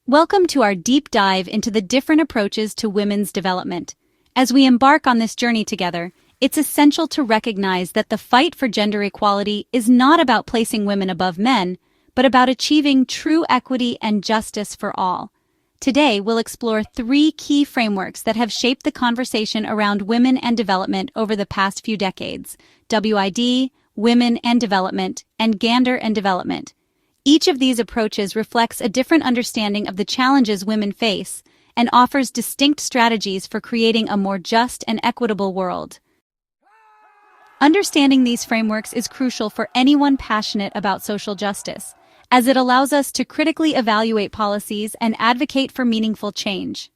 Welcome to our deep dive into the different approaches to women's development. As we embark on this journey together, it's essential to recognize that the fight for gender equality is not about placing women above men, but about achieving true equity and justice for all. Today, we'll explore three key frameworks that have shaped the conversation around women and development over the past few decades: WID, women and development, and gender and development. Each of these approaches reflects a different understanding of the challenges women face and offers distinct strategies for creating a more just and equitable world. Understanding these frameworks is crucial for anyone passionate about social justice, as it allows us to critically evaluate policies and advocate for meaningful change.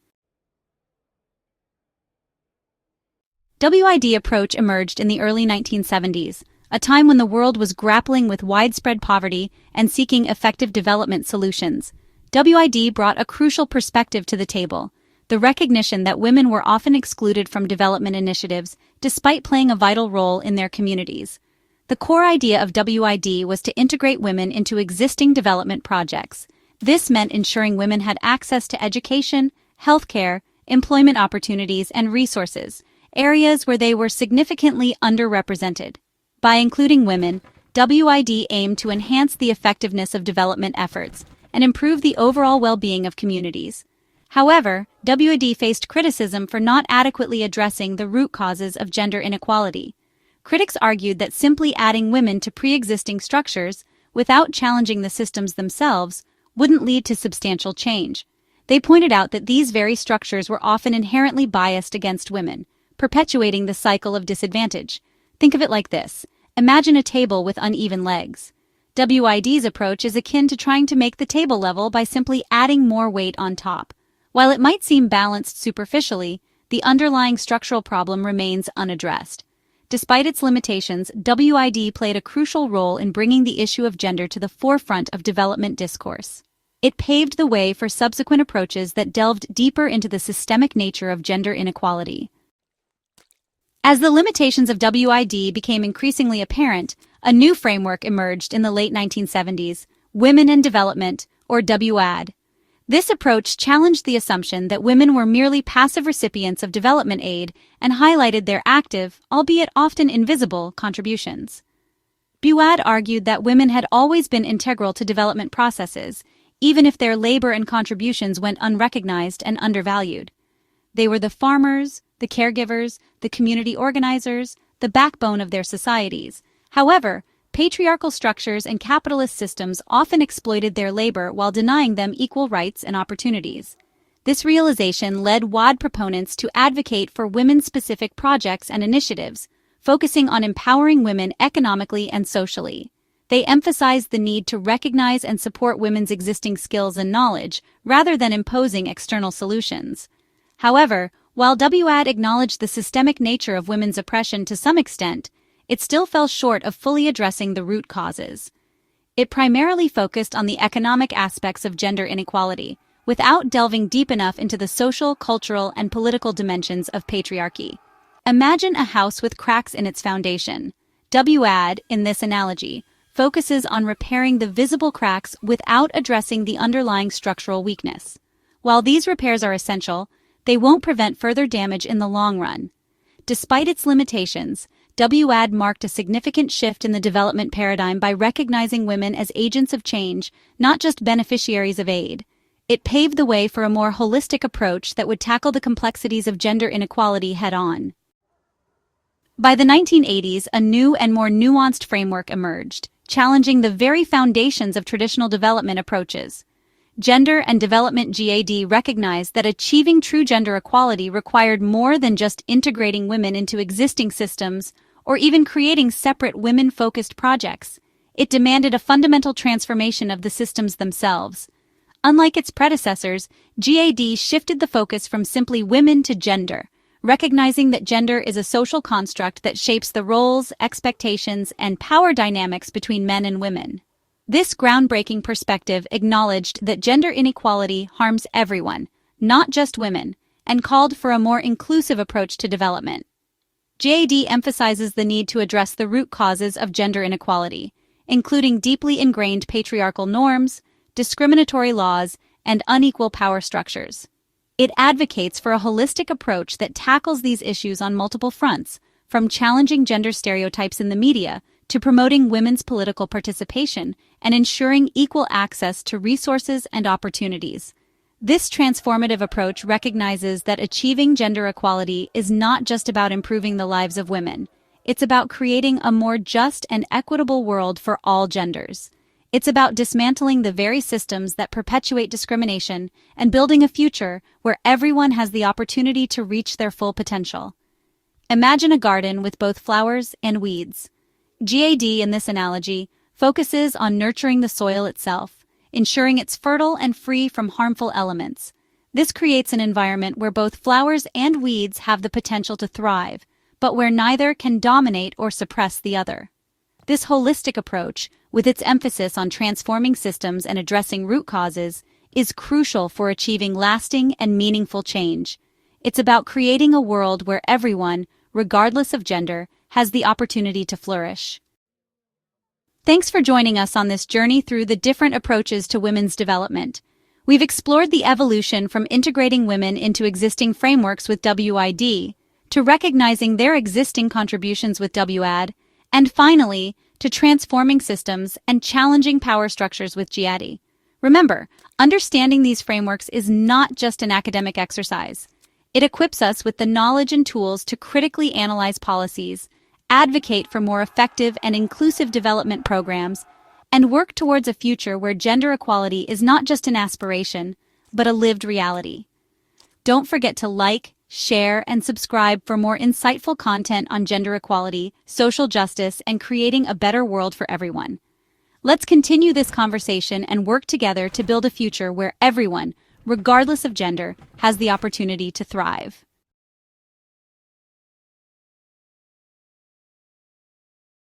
WID approach emerged in the early 1970s, a time when the world was grappling with widespread poverty and seeking effective development solutions. WID brought a crucial perspective to the table: the recognition that women were often excluded from development initiatives despite playing a vital role in their communities. The core idea of WID was to integrate women into existing development projects. This meant ensuring women had access to education, healthcare, employment opportunities, and resources, areas where they were significantly underrepresented. By including women, WID aimed to enhance the effectiveness of development efforts and improve the overall well-being of communities. However, WID faced criticism for not adequately addressing the root causes of gender inequality. Critics argued that simply adding women to pre-existing structures, without challenging the systems themselves, wouldn't lead to substantial change. They pointed out that these very structures were often inherently biased against women, perpetuating the cycle of disadvantage. Think of it like this: imagine a table with uneven legs. WID's approach is akin to trying to make the table level by simply adding more weight on top. While it might seem balanced superficially, the underlying structural problem remains unaddressed. Despite its limitations, WID played a crucial role in bringing the issue of gender to the forefront of development discourse. It paved the way for subsequent approaches that delved deeper into the systemic nature of gender inequality. As the limitations of WID became increasingly apparent, a new framework emerged in the late 1970s: Women and Development, or WAD. This approach challenged the assumption that women were merely passive recipients of development aid and highlighted their active, albeit often invisible, contributions. WAD argued that women had always been integral to development processes, even if their labor and contributions went unrecognized and undervalued. They were the farmers, the caregivers, the community organizers, the backbone of their societies. However, patriarchal structures and capitalist systems often exploited their labor while denying them equal rights and opportunities. This realization led WAD proponents to advocate for women-specific projects and initiatives, focusing on empowering women economically and socially. They emphasized the need to recognize and support women's existing skills and knowledge, rather than imposing external solutions. However, while WAD acknowledged the systemic nature of women's oppression to some extent, it still fell short of fully addressing the root causes. It primarily focused on the economic aspects of gender inequality, without delving deep enough into the social, cultural, and political dimensions of patriarchy. Imagine a house with cracks in its foundation. WAD, in this analogy, focuses on repairing the visible cracks without addressing the underlying structural weakness. While these repairs are essential, they won't prevent further damage in the long run. Despite its limitations, WAD marked a significant shift in the development paradigm by recognizing women as agents of change, not just beneficiaries of aid. It paved the way for a more holistic approach that would tackle the complexities of gender inequality head-on. By the 1980s, a new and more nuanced framework emerged, challenging the very foundations of traditional development approaches. Gender and Development GAD recognized that achieving true gender equality required more than just integrating women into existing systems or even creating separate women-focused projects. It demanded a fundamental transformation of the systems themselves. Unlike its predecessors, GAD shifted the focus from simply women to gender, recognizing that gender is a social construct that shapes the roles, expectations, and power dynamics between men and women. This groundbreaking perspective acknowledged that gender inequality harms everyone, not just women, and called for a more inclusive approach to development. GAD emphasizes the need to address the root causes of gender inequality, including deeply ingrained patriarchal norms, discriminatory laws, and unequal power structures. It advocates for a holistic approach that tackles these issues on multiple fronts, from challenging gender stereotypes in the media to promoting women's political participation and ensuring equal access to resources and opportunities. This transformative approach recognizes that achieving gender equality is not just about improving the lives of women. It's about creating a more just and equitable world for all genders. It's about dismantling the very systems that perpetuate discrimination and building a future where everyone has the opportunity to reach their full potential. Imagine a garden with both flowers and weeds. GAD in this analogy focuses on nurturing the soil itself, ensuring it's fertile and free from harmful elements. This creates an environment where both flowers and weeds have the potential to thrive, but where neither can dominate or suppress the other. This holistic approach, with its emphasis on transforming systems and addressing root causes, is crucial for achieving lasting and meaningful change. It's about creating a world where everyone, regardless of gender, has the opportunity to flourish. Thanks for joining us on this journey through the different approaches to women's development. We've explored the evolution from integrating women into existing frameworks with WID, to recognizing their existing contributions with WAD, and finally, to transforming systems and challenging power structures with GAD. Remember, understanding these frameworks is not just an academic exercise. It equips us with the knowledge and tools to critically analyze policies, advocate for more effective and inclusive development programs, and work towards a future where gender equality is not just an aspiration, but a lived reality. Don't forget to like, share, and subscribe for more insightful content on gender equality, social justice, and creating a better world for everyone. Let's continue this conversation and work together to build a future where everyone, regardless of gender, has the opportunity to thrive.